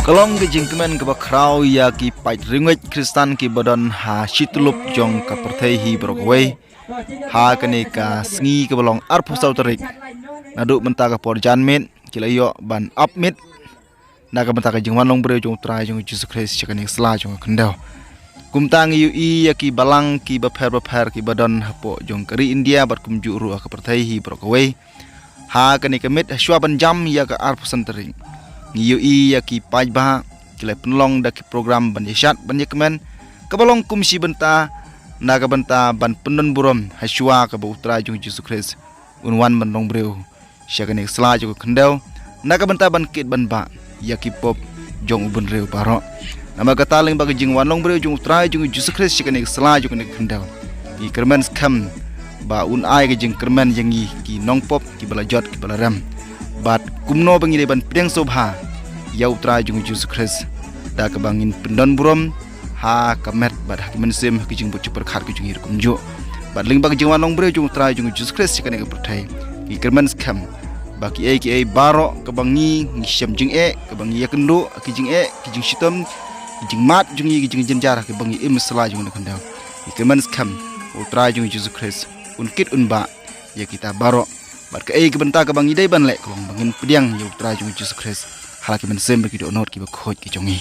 Kalong ke jingkemen ke bakrau ya ki pait ringwet Kristan ki badan ha shitulup jong ka perthai hi brokwe ha kene ka sngi ke balong arpu sautarik naduk menta ka por janmet kilayo ban upmit naga menta ka jingwan long bre jong trai jong Jesus Christ chakane sla jong khandau kumtang yu i ya ki balang ki bapher ki badan hapo jong kari India bat kumju ru ka perthai hi brokwe ha kene ka mit shwa ban jam ya ka arpu santaring Ngiyu i ya ki pajba kilai penlong da ki program ban yashat ban yakmen kabalong kumsi benta naga benta ban penun burom haswa ka bautra jung Jesus Christ unwan ban long breu syagane sla ju khendau naga benta ban kit ban ba ya ki pop jong ubun reu baro nama kata ling bagi jing wan long breu jung utra jung Jesus Christ syagane sla ju khendau i kermen skam ba un ai ke jing kermen yangi ki nong pop ki balajot ki balaram bat kumno bangile ban pedang sobha ya utra jung Jesus Christ da ka bangin pendon burom ha kamet bat hakimen sim ki jing bucu perkhat ki jung hir kumjo bat ling bag jing wanong bre jung utra jung Jesus Christ kan ka perthai ki kerman skam baki ai baro ka bangi ngisam jing ka bangi ya kendo ki jing shitom ki jing mat jung yi ki jing jenjar ki bangi im sala jung kan daw ki kerman skam utra jung Jesus Christ unkit unba ya kita baro bat ka ke benta ka bangi dai ban lek kolong bangin pediang yu tra jung Jesus Christ halaki men sem ki do not ki ba khoj ki jongi